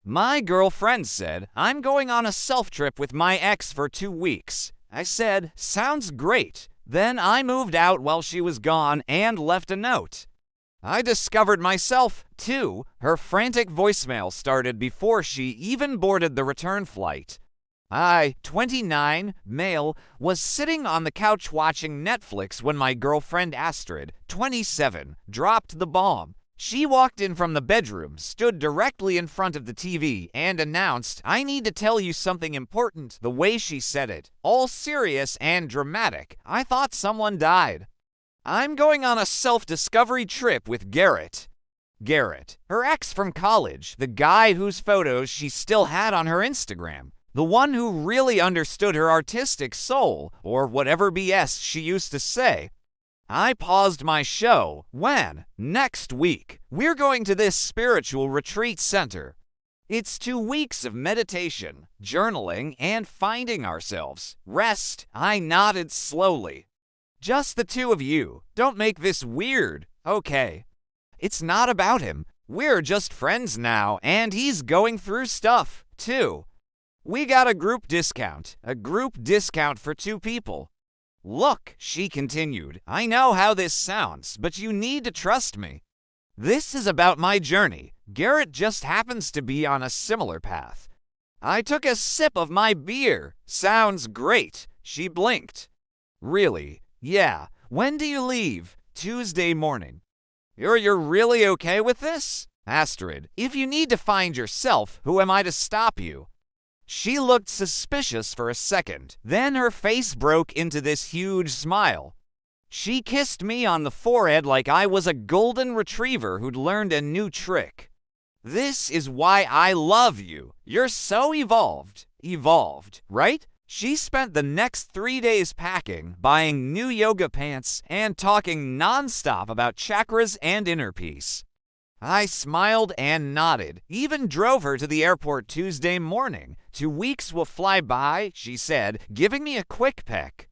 My girlfriend said, I'm going on a self-trip with my ex for 2 weeks. I said, sounds great. Then I moved out while she was gone and left a note. I discovered myself, too. Her frantic voicemail started before she even boarded the return flight. I, 29, male, was sitting on the couch watching Netflix when my girlfriend Astrid, 27, dropped the bomb. She walked in from the bedroom, stood directly in front of the TV, and announced, I need to tell you something important. The way she said it, all serious and dramatic, I thought someone died. I'm going on a self-discovery trip with Garrett. Garrett, her ex from college, the guy whose photos she still had on her Instagram. The one who really understood her artistic soul, or whatever BS she used to say. I paused my show when, next week, we're going to this spiritual retreat center. It's 2 weeks of meditation, journaling, and finding ourselves. Rest, I nodded slowly. Just the two of you. Don't make this weird, okay? It's not about him. We're just friends now, and he's going through stuff, too. We got a group discount for 2 people. Look, she continued, I know how this sounds, but you need to trust me. This is about my journey. Garrett just happens to be on a similar path. I took a sip of my beer. Sounds great. She blinked. Really? Yeah. When do you leave? Tuesday morning. You're really okay with this? Astrid, if you need to find yourself, who am I to stop you? She looked suspicious for a second, then her face broke into this huge smile. She kissed me on the forehead like I was a golden retriever who'd learned a new trick. This is why I love you. You're so evolved. Evolved, right? She spent the next 3 days packing, buying new yoga pants, and talking nonstop about chakras and inner peace. I smiled and nodded, even drove her to the airport Tuesday morning. 2 weeks will fly by, she said, giving me a quick peck.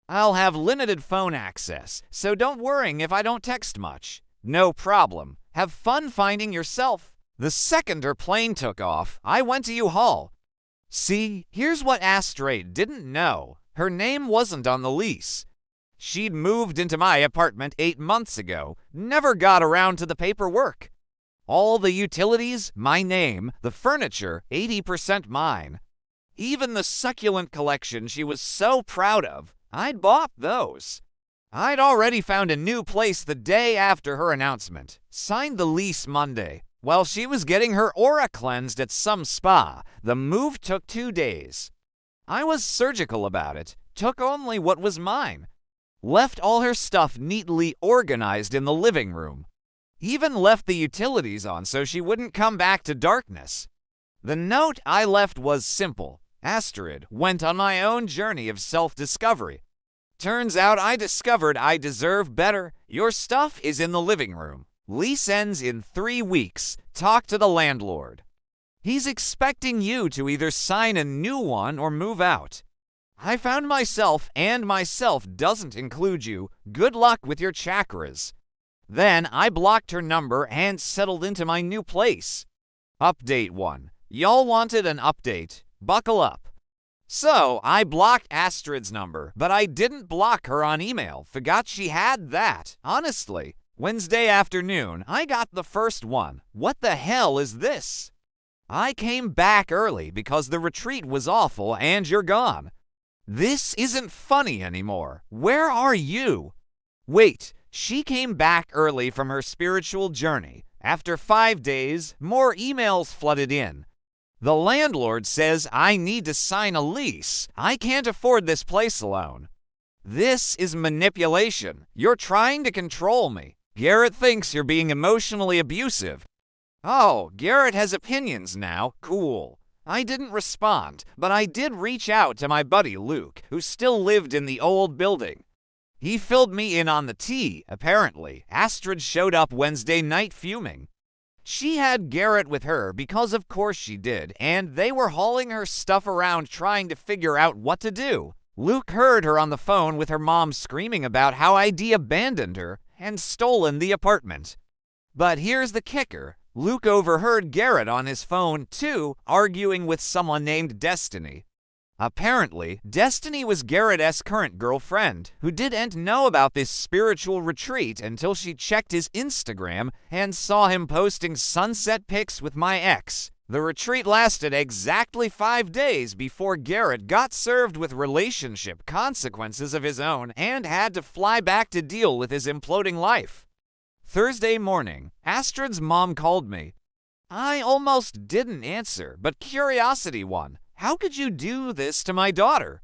I'll have limited phone access, so don't worry if I don't text much. No problem. Have fun finding yourself. The second her plane took off, I went to U-Haul. See, here's what Astrid didn't know. Her name wasn't on the lease. She'd moved into my apartment 8 months ago, never got around to the paperwork. All the utilities, my name, the furniture, 80% mine. Even the succulent collection she was so proud of, I'd bought those. I'd already found a new place the day after her announcement, signed the lease Monday. While she was getting her aura cleansed at some spa, the move took 2 days. I was surgical about it, took only what was mine. Left all her stuff neatly organized in the living room. Even left the utilities on so she wouldn't come back to darkness. The note I left was simple. Astrid went on my own journey of self-discovery. Turns out I discovered I deserve better. Your stuff is in the living room. Lease ends in 3 weeks. Talk to the landlord. He's expecting you to either sign a new one or move out. I found myself, and myself doesn't include you. Good luck with your chakras. Then I blocked her number and settled into my new place. Update 1. Y'all wanted an update. Buckle up. So, I blocked Astrid's number, but I didn't block her on email. Forgot she had that. Honestly. Wednesday afternoon, I got the first one. What the hell is this? I came back early because the retreat was awful and you're gone. This isn't funny anymore. Where are you? Wait. She came back early from her spiritual journey. After 5 days, more emails flooded in. The landlord says I need to sign a lease. I can't afford this place alone. This is manipulation. You're trying to control me. Garrett thinks you're being emotionally abusive. Oh, Garrett has opinions now. Cool. I didn't respond, but I did reach out to my buddy Luke, who still lived in the old building. He filled me in on the tea, apparently. Astrid showed up Wednesday night fuming. She had Garrett with her because of course she did, and they were hauling her stuff around trying to figure out what to do. Luke heard her on the phone with her mom screaming about how I'd abandoned her and stolen the apartment. But here's the kicker. Luke overheard Garrett on his phone, too, arguing with someone named Destiny. Apparently, Destiny was Garrett's current girlfriend, who didn't know about this spiritual retreat until she checked his Instagram and saw him posting sunset pics with my ex. The retreat lasted exactly 5 days before Garrett got served with relationship consequences of his own and had to fly back to deal with his imploding life. Thursday morning, Astrid's mom called me. I almost didn't answer, but curiosity won. How could you do this to my daughter?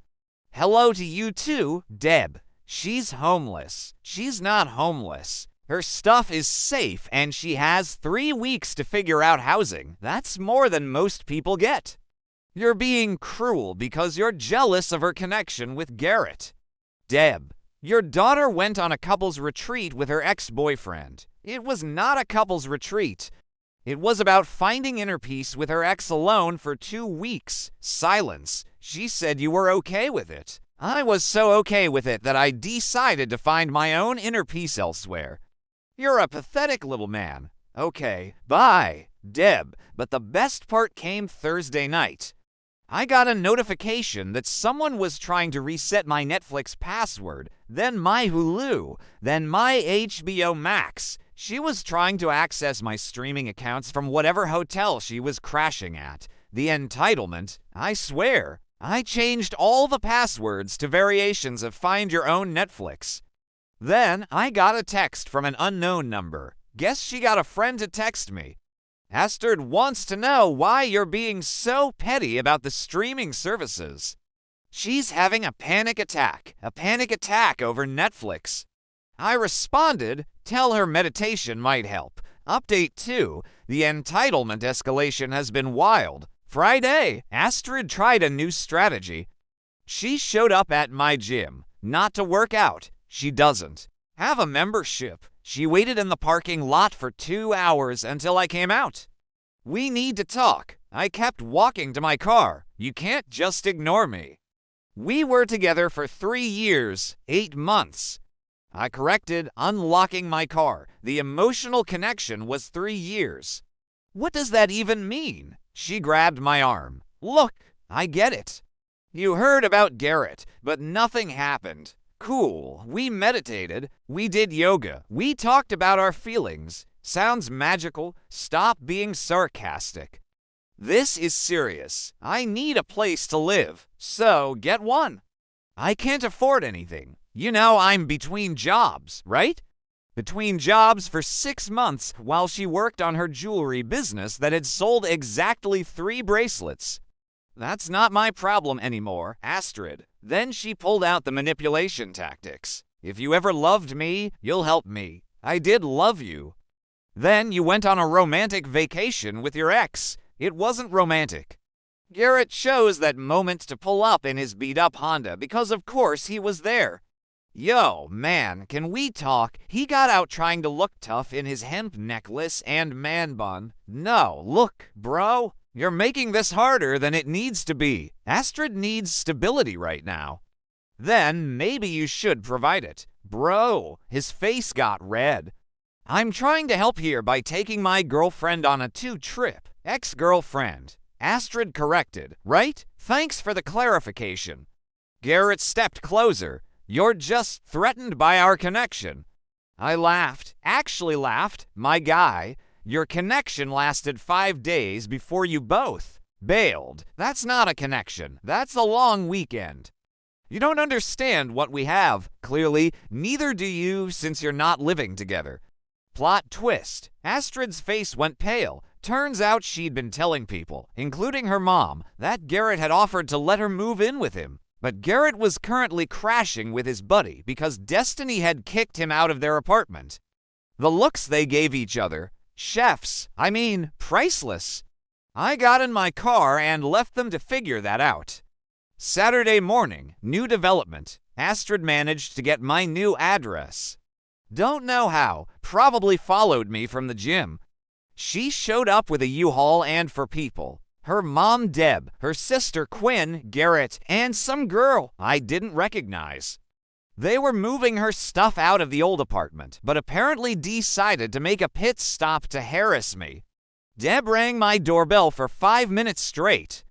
Hello to you too, Deb. She's homeless. She's not homeless. Her stuff is safe and she has 3 weeks to figure out housing. That's more than most people get. You're being cruel because you're jealous of her connection with Garrett. Deb, your daughter went on a couple's retreat with her ex-boyfriend. It was not a couple's retreat. It was about finding inner peace with her ex alone for 2 weeks. Silence. She said you were okay with it. I was so okay with it that I decided to find my own inner peace elsewhere. You're a pathetic little man. Okay, bye, Deb. But the best part came Thursday night. I got a notification that someone was trying to reset my Netflix password, then my Hulu, then my HBO Max. She was trying to access my streaming accounts from whatever hotel she was crashing at. The entitlement, I swear. I changed all the passwords to variations of Find Your Own Netflix. Then I got a text from an unknown number. Guess she got a friend to text me. Astrid wants to know why you're being so petty about the streaming services. She's having a panic attack over Netflix. I responded, tell her meditation might help. Update 2, the entitlement escalation has been wild. Friday, Astrid tried a new strategy. She showed up at my gym, not to work out. She doesn't have a membership. She waited in the parking lot for 2 hours until I came out. We need to talk. I kept walking to my car. You can't just ignore me. We were together for 3 years, 8 months. I corrected, unlocking my car. The emotional connection was 3 years. What does that even mean? She grabbed my arm. Look, I get it. You heard about Garrett, but nothing happened. Cool. We meditated. We did yoga. We talked about our feelings. Sounds magical. Stop being sarcastic. This is serious. I need a place to live, so get one. I can't afford anything. You know I'm between jobs, right? Between jobs for 6 months while she worked on her jewelry business that had sold exactly 3 bracelets. That's not my problem anymore, Astrid. Then she pulled out the manipulation tactics. If you ever loved me, you'll help me. I did love you. Then you went on a romantic vacation with your ex. It wasn't romantic. Garrett chose that moment to pull up in his beat-up Honda because of course he was there. Yo, man, can we talk? He got out trying to look tough in his hemp necklace and man bun. No, look, bro, you're making this harder than it needs to be. Astrid needs stability right now. Then maybe you should provide it. Bro, his face got red. I'm trying to help here by taking my girlfriend on a 2 trip. Ex-girlfriend. Astrid corrected, right? Thanks for the clarification. Garrett stepped closer. You're just threatened by our connection. I laughed, actually laughed, my guy. Your connection lasted 5 days before you both bailed. That's not a connection. That's a long weekend. You don't understand what we have. Clearly, neither do you since you're not living together. Plot twist. Astrid's face went pale. Turns out she'd been telling people, including her mom, that Garrett had offered to let her move in with him. But Garrett was currently crashing with his buddy because Destiny had kicked him out of their apartment. The looks they gave each other, priceless. I got in my car and left them to figure that out. Saturday morning, new development. Astrid managed to get my new address. Don't know how, probably followed me from the gym. She showed up with a U-Haul and for people. Her mom, Deb, her sister, Quinn, Garrett, and some girl I didn't recognize. They were moving her stuff out of the old apartment, but apparently decided to make a pit stop to harass me. Deb rang my doorbell for 5 minutes straight.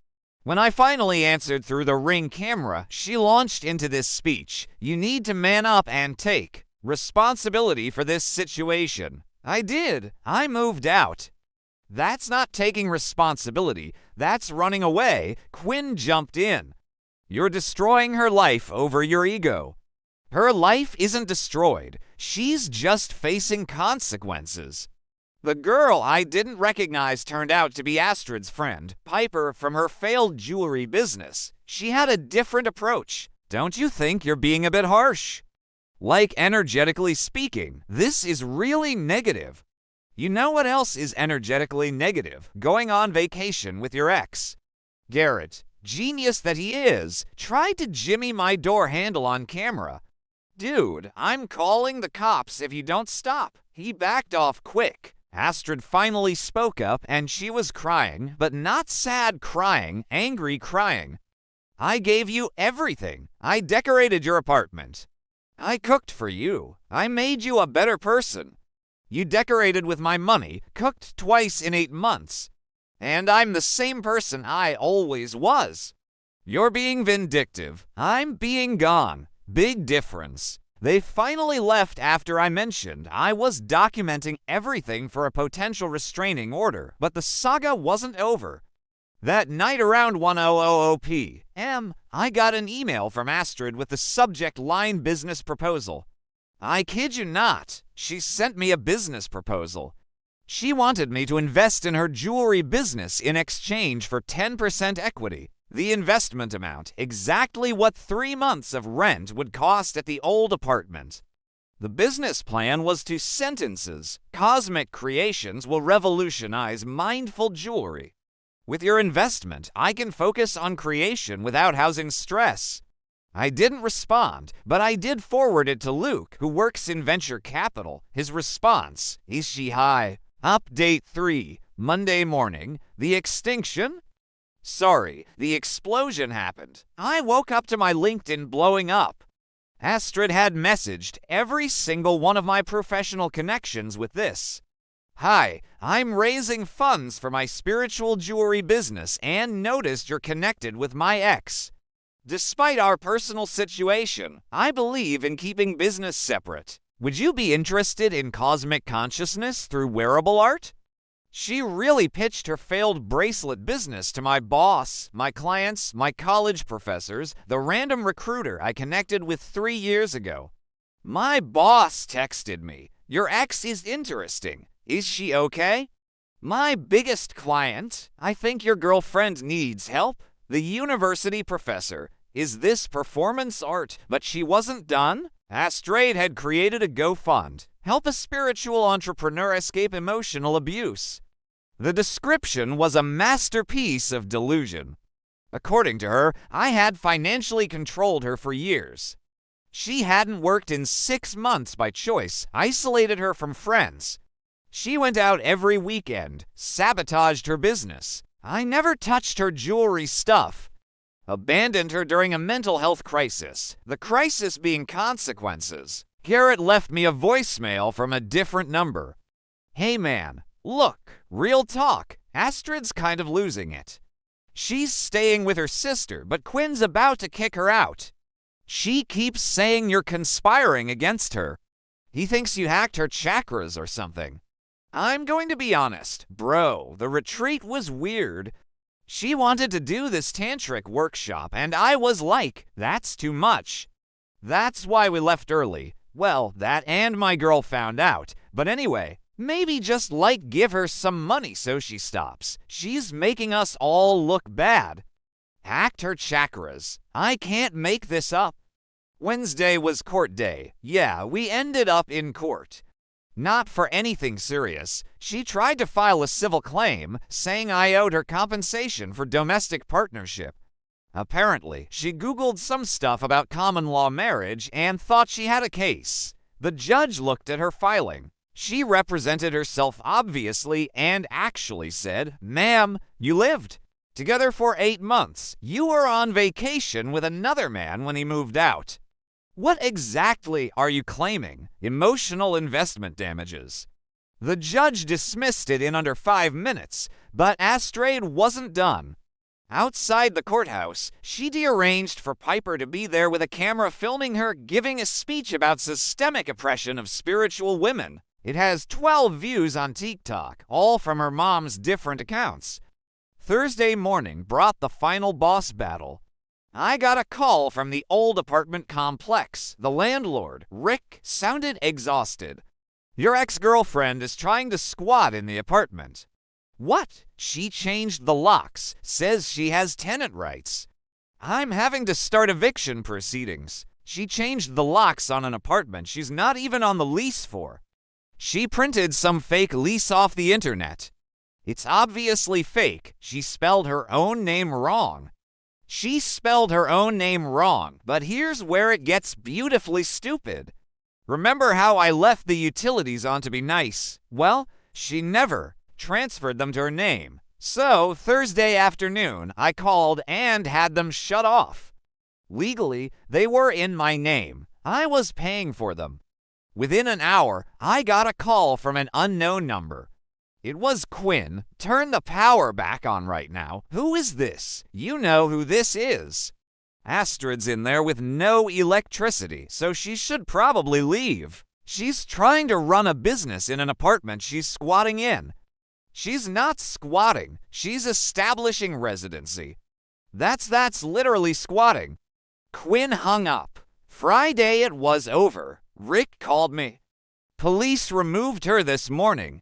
When I finally answered through the Ring camera, she launched into this speech. You need to man up and take responsibility for this situation. I did. I moved out. That's not taking responsibility. That's running away. Quinn jumped in. You're destroying her life over your ego. Her life isn't destroyed. She's just facing consequences. The girl I didn't recognize turned out to be Astrid's friend, Piper, from her failed jewelry business. She had a different approach. Don't you think you're being a bit harsh? Like, energetically speaking, this is really negative. You know what else is energetically negative? Going on vacation with your ex. Garrett, genius that he is, tried to jimmy my door handle on camera. Dude, I'm calling the cops if you don't stop. He backed off quick. Astrid finally spoke up, and she was crying, but not sad crying, angry crying. I gave you everything. I decorated your apartment. I cooked for you. I made you a better person. You decorated with my money, cooked twice in 8 months. And I'm the same person I always was. You're being vindictive. I'm being gone. Big difference. They finally left after I mentioned I was documenting everything for a potential restraining order, but the saga wasn't over. That night around 1:00 p.m., I got an email from Astrid with the subject line business proposal. I kid you not, she sent me a business proposal. She wanted me to invest in her jewelry business in exchange for 10% equity. The investment amount, exactly what 3 months of rent would cost at the old apartment. The business plan was 2 sentences. Cosmic creations will revolutionize mindful jewelry. With your investment, I can focus on creation without housing stress. I didn't respond, but I did forward it to Luke, who works in venture capital. His response, is she high? Update 3, Monday morning, the extinction? Sorry, the explosion happened. I woke up to my LinkedIn blowing up. Astrid had messaged every single one of my professional connections with this. Hi, I'm raising funds for my spiritual jewelry business and noticed you're connected with my ex. Despite our personal situation, I believe in keeping business separate. Would you be interested in cosmic consciousness through wearable art? She really pitched her failed bracelet business to my boss, my clients, my college professors, the random recruiter I connected with 3 years ago. My boss texted me, your ex is interesting. Is she okay? My biggest client, I think your girlfriend needs help. The university professor. Is this performance art? But she wasn't done. Astrid had created a GoFund. Help a spiritual entrepreneur escape emotional abuse. The description was a masterpiece of delusion. According to her, I had financially controlled her for years. She hadn't worked in 6 months by choice, isolated her from friends. She went out every weekend, sabotaged her business. I never touched her jewelry stuff. Abandoned her during a mental health crisis, the crisis being consequences. Garrett left me a voicemail from a different number. Hey man, look, real talk, Astrid's kind of losing it. She's staying with her sister, but Quinn's about to kick her out. She keeps saying you're conspiring against her. He thinks you hacked her chakras or something. I'm going to be honest, bro, the retreat was weird. She wanted to do this tantric workshop, and I was like, that's too much. That's why we left early. Well, that and my girl found out. But anyway, maybe just give her some money so she stops. She's making us all look bad. Hacked her chakras. I can't make this up. Wednesday was court day. Yeah, we ended up in court. Not for anything serious. She tried to file a civil claim, saying I owed her compensation for domestic partnership. Apparently, she Googled some stuff about common law marriage and thought she had a case. The judge looked at her filing. She represented herself obviously and actually said, ma'am, you lived together for 8 months. You were on vacation with another man when he moved out. What exactly are you claiming? Emotional investment damages. The judge dismissed it in under 5 minutes, but Astrid wasn't done. Outside the courthouse, she arranged for Piper to be there with a camera filming her giving a speech about systemic oppression of spiritual women. It has 12 views on TikTok, all from her mom's different accounts. Thursday morning brought the final boss battle. I got a call from the old apartment complex. The landlord, Rick, sounded exhausted. Your ex-girlfriend is trying to squat in the apartment. What? She changed the locks, says she has tenant rights. I'm having to start eviction proceedings. She changed the locks on an apartment she's not even on the lease for. She printed some fake lease off the internet. It's obviously fake. She spelled her own name wrong. But here's where it gets beautifully stupid. Remember how I left the utilities on to be nice? Well, she never transferred them to her name. So, Thursday afternoon, I called and had them shut off. Legally, they were in my name. I was paying for them. Within an hour, I got a call from an unknown number. It was Quinn. Turn the power back on right now. Who is this? You know who this is. Astrid's in there with no electricity, so she should probably leave. She's trying to run a business in an apartment she's squatting in. She's not squatting. She's establishing residency. That's literally squatting. Quinn hung up. Friday it was over. Rick called me. Police removed her this morning.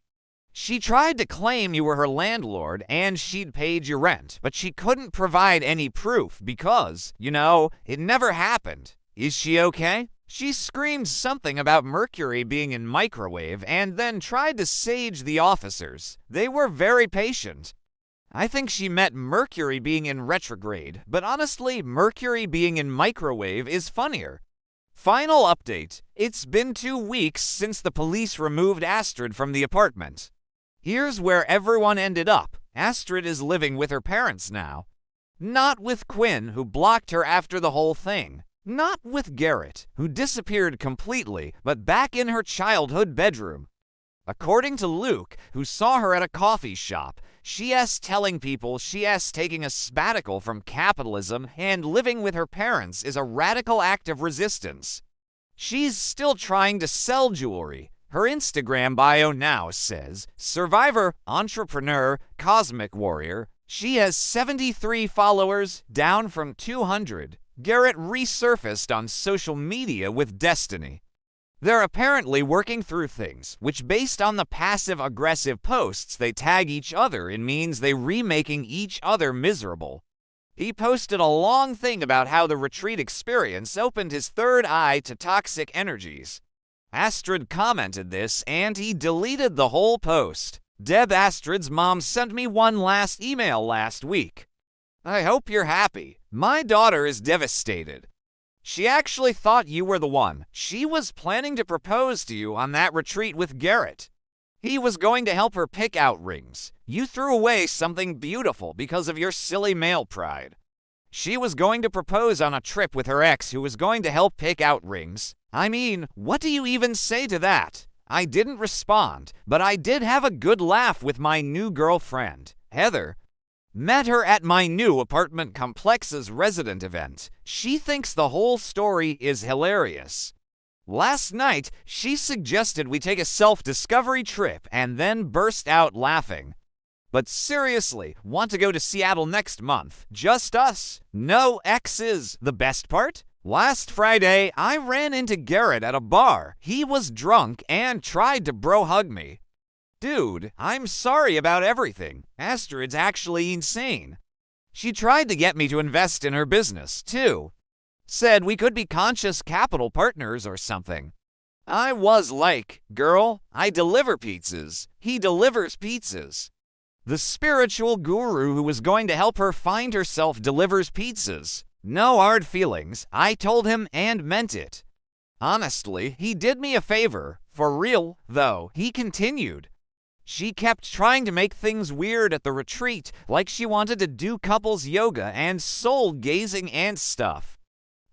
She tried to claim you were her landlord and she'd paid your rent, but she couldn't provide any proof because, it never happened. Is she okay? She screamed something about mercury being in microwave and then tried to sage the officers. They were very patient. I think she meant mercury being in retrograde, but honestly, mercury being in microwave is funnier. Final update. It's been 2 weeks since the police removed Astrid from the apartment. Here's where everyone ended up. Astrid is living with her parents now. Not with Quinn, who blocked her after the whole thing. Not with Garrett, who disappeared completely, but back in her childhood bedroom. According to Luke, who saw her at a coffee shop, she's telling people she's taking a sabbatical from capitalism and living with her parents is a radical act of resistance. She's still trying to sell jewelry. Her Instagram bio now says, Survivor, Entrepreneur, Cosmic Warrior. She has 73 followers, down from 200. Garrett resurfaced on social media with Destiny. They're apparently working through things, which based on the passive-aggressive posts they tag each other in means they remaking each other miserable. He posted a long thing about how the retreat experience opened his third eye to toxic energies. Astrid commented this, and he deleted the whole post. Deb, Astrid's mom, sent me one last email last week. I hope you're happy. My daughter is devastated. She actually thought you were the one. She was planning to propose to you on that retreat with Garrett. He was going to help her pick out rings. You threw away something beautiful because of your silly male pride. She was going to propose on a trip with her ex who was going to help pick out rings. I mean, what do you even say to that? I didn't respond, but I did have a good laugh with my new girlfriend, Heather. Met her at my new apartment complex's resident event. She thinks the whole story is hilarious. Last night, she suggested we take a self-discovery trip and then burst out laughing. But seriously, want to go to Seattle next month? Just us? No exes. The best part? Last Friday, I ran into Garrett at a bar. He was drunk and tried to bro-hug me. Dude, I'm sorry about everything. Astrid's actually insane. She tried to get me to invest in her business, too. Said we could be conscious capital partners or something. I was like, girl, I deliver pizzas. He delivers pizzas. The spiritual guru who was going to help her find herself delivers pizzas. No hard feelings. I told him and meant it. Honestly, he did me a favor. For real, though, he continued. She kept trying to make things weird at the retreat, like she wanted to do couples yoga and soul gazing and stuff.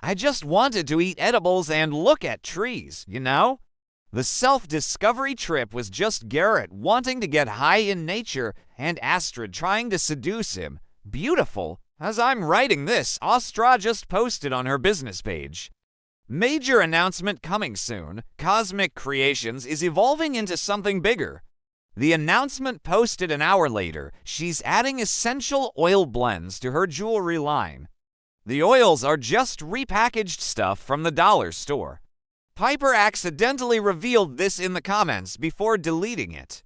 I just wanted to eat edibles and look at trees, The self-discovery trip was just Garrett wanting to get high in nature and Astrid trying to seduce him. Beautiful. As I'm writing this, Astra just posted on her business page. Major announcement coming soon. Cosmic Creations is evolving into something bigger. The announcement posted an hour later. She's adding essential oil blends to her jewelry line. The oils are just repackaged stuff from the dollar store. Piper accidentally revealed this in the comments before deleting it.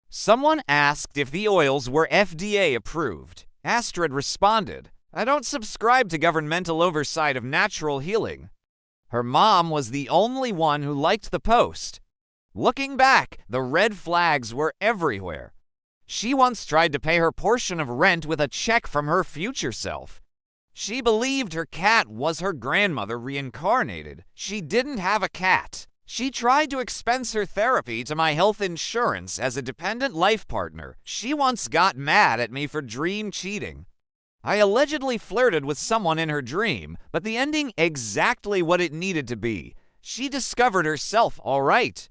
Someone asked if the oils were FDA approved. Astrid responded, "I don't subscribe to governmental oversight of natural healing." Her mom was the only one who liked the post. Looking back, the red flags were everywhere. She once tried to pay her portion of rent with a check from her future self. She believed her cat was her grandmother reincarnated. She didn't have a cat. She tried to expense her therapy to my health insurance as a dependent life partner. She once got mad at me for dream cheating. I allegedly flirted with someone in her dream, but the ending exactly what it needed to be. She discovered herself all right.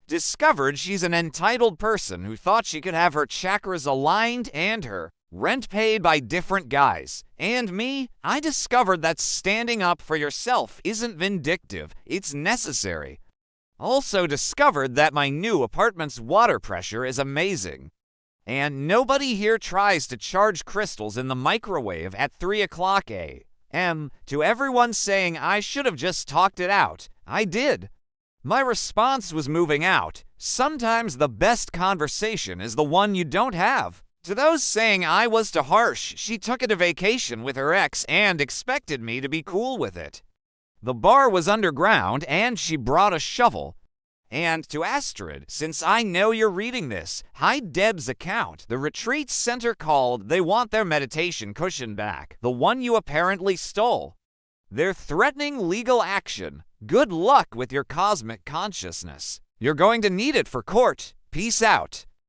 Discovered she's an entitled person who thought she could have her chakras aligned and her rent paid by different guys. And me, I discovered that standing up for yourself isn't vindictive, it's necessary. Also discovered that my new apartment's water pressure is amazing. And nobody here tries to charge crystals in the microwave at 3 o'clock a.m. To everyone saying I should have just talked it out, I did. My response was moving out. Sometimes the best conversation is the one you don't have. To those saying I was too harsh, she took it a vacation with her ex and expected me to be cool with it. The bar was underground and she brought a shovel. And to Astrid, since I know you're reading this, hide Deb's account. The retreat center called, they want their meditation cushion back, the one you apparently stole. They're threatening legal action. Good luck with your cosmic consciousness. You're going to need it for court. Peace out.